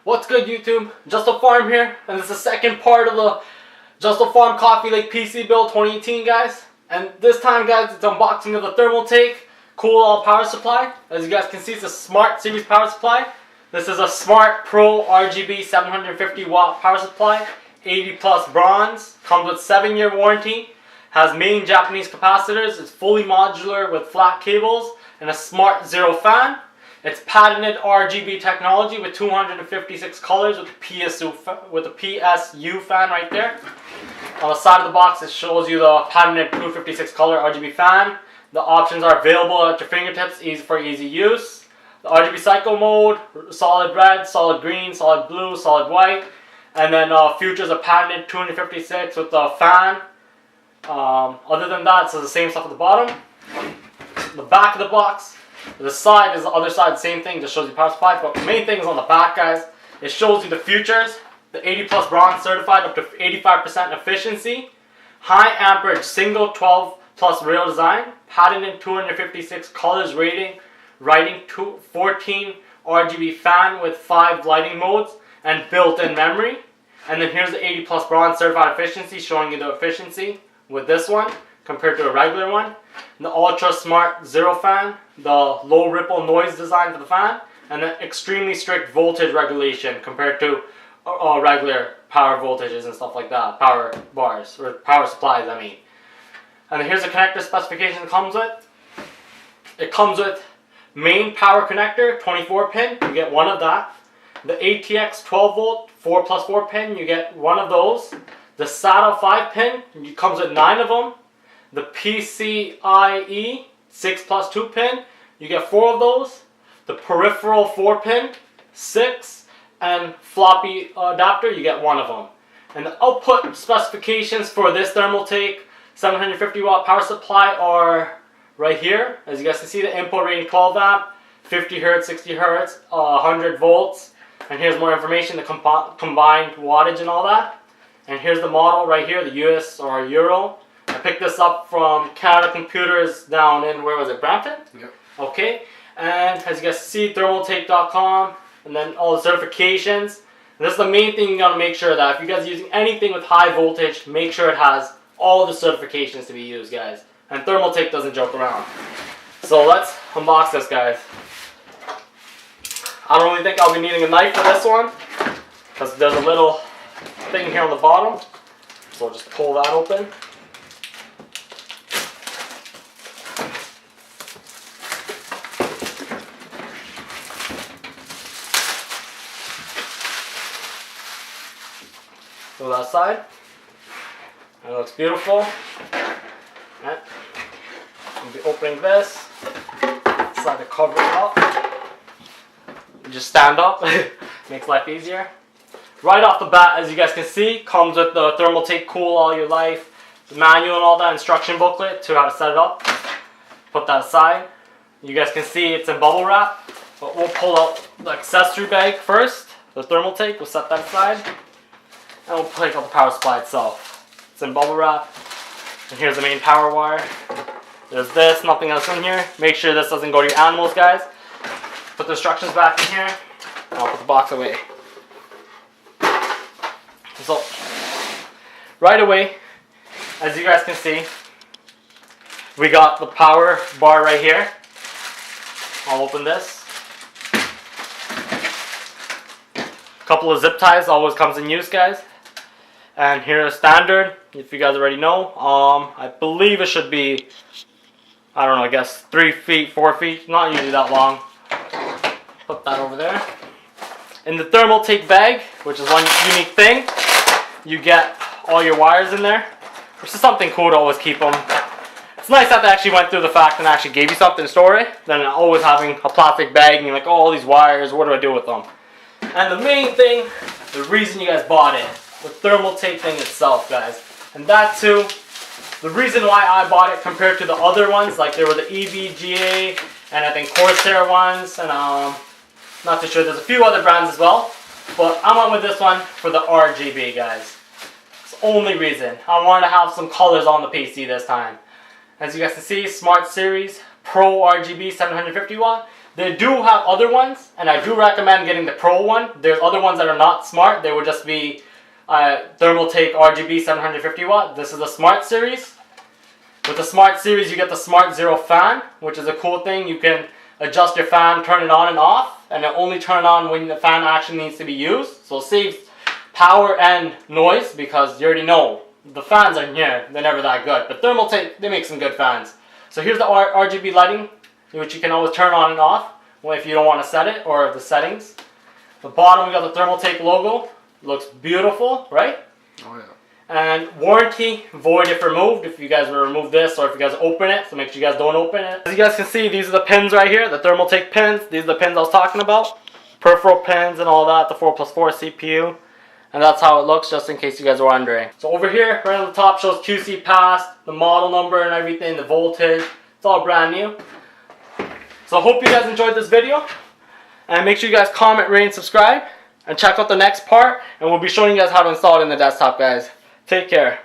What's good, YouTube? Just-A-Farm here, and this is the second part of the Just-A-Farm Coffee Lake PC build 2018, guys. And this time, guys, it's unboxing of the Thermaltake Cool Power Supply. As you guys can see, it's a Smart Series power supply. This is a SmartPro RGB 750w power supply, 80 plus bronze, comes with 7-year warranty, has main Japanese capacitors, it's fully modular with flat cables, and a Smart Zero fan. It's patented RGB technology with 256 colors with a PSU fan right there. On the side of the box, it shows you the patented 256 color RGB fan. The options are available at your fingertips, easy for easy use. The RGB cycle mode, solid red, solid green, solid blue, solid white. And then features a patented 256 with the fan. Other than that, it's the same stuff at the bottom. The back of the box. The side is the other side, same thing, just shows you power supply. But the main thing is on the back, guys. It shows you the features. The 80 plus bronze certified up to 85% efficiency. High amperage single 12 plus rail design. Patented 256 colors rating. Writing 14 RGB fan with 5 lighting modes. And built-in memory. And then here's the 80 plus bronze certified efficiency, showing you the efficiency with this one compared to a regular one. The Ultra Smart Zero fan, the low ripple noise design for the fan, and the extremely strict voltage regulation compared to regular power voltages and stuff like that, power bars, or power supplies, I mean. And here's the connector specification it comes with. It comes with main power connector, 24 pin, you get one of that. The ATX 12 volt, 4 plus 4 pin, you get one of those. The SATA 5 pin, it comes with 9 of them. The PCIe 6 plus 2 pin, you get 4 of those. The peripheral 4 pin, 6, and floppy adapter, you get 1 of them. And the output specifications for this Thermaltake 750w power supply are right here. As you guys can see, the input rating 12 amp, 50 Hz, 60 Hz, 100 volts. And here's more information, the combined wattage and all that. And here's the model right here, the US or Euro. I picked this up from Canada Computers down in, where was it, Brampton? Yep. Okay, and as you guys see, thermaltake.com, and then all the certifications. And this is the main thing you gotta make sure that if you guys are using anything with high voltage, make sure it has all the certifications to be used, guys. And Thermaltake doesn't joke around. So let's unbox this, guys. I don't really think I'll be needing a knife for this one, because there's a little thing here on the bottom. So I'll just pull that open. Go that side. It looks beautiful. Right. I'll be opening this. Slide the cover up. You just stand up. Makes life easier. Right off the bat, as you guys can see, comes with the Thermaltake Cool All Your Life, the manual and all that, instruction booklet to how to set it up. Put that aside. You guys can see it's in bubble wrap. But we'll pull out the accessory bag first. The Thermaltake, we'll set that aside. And we'll take out the power supply itself. It's in bubble wrap. And here's the main power wire. There's this, nothing else in here. Make sure this doesn't go to your animals, guys. Put the instructions back in here. And I'll put the box away. So, right away, as you guys can see, we got the power bar right here. I'll open this. A couple of zip ties always comes in use, guys. And here's standard, if you guys already know. I believe it should be, I don't know, I guess 3 feet, 4 feet, not usually that long. Put that over there. In the Thermaltake bag, which is one unique thing, you get all your wires in there, which is something cool to always keep them. It's nice that they actually went through the fact and actually gave you something to store it, than always having a plastic bag and you're like, oh, all these wires, what do I do with them? And the main thing, the reason you guys bought it, the Thermaltake thing itself, guys. And that too, the reason why I bought it compared to the other ones, like there were the EVGA and I think Corsair ones, and not too sure, there's a few other brands as well. But I went with this one for the RGB, guys. It's the only reason. I wanted to have some colors on the PC this time. As you guys can see, Smart Series Pro RGB 750w. They do have other ones, and I do recommend getting the Pro one. There's other ones that are not smart. They would just be Thermaltake RGB 750w. This is the Smart series. With the Smart series, you get the Smart Zero fan, which is a cool thing. You can adjust your fan, turn it on and off, and it only turn on when the fan actually needs to be used. So it saves power and noise, because you already know the fans are here, they're never that good. But Thermaltake, they make some good fans. So here's the RGB lighting, which you can always turn on and off if you don't want to set it, or the settings. The bottom, we got the Thermaltake logo. Looks beautiful, right? Oh yeah. And warranty, void if removed, if you guys will remove this, or if you guys open it, so make sure you guys don't open it. As you guys can see, these are the pins right here, the Thermaltake pins. These are the pins I was talking about. Peripheral pins and all that, the 4+4 CPU. And that's how it looks, just in case you guys were wondering. So over here, right on the top, shows QC passed, the model number and everything, the voltage. It's all brand new. So I hope you guys enjoyed this video. And make sure you guys comment, rate, and subscribe. And check out the next part, and we'll be showing you guys how to install it in the desktop, guys. Take care.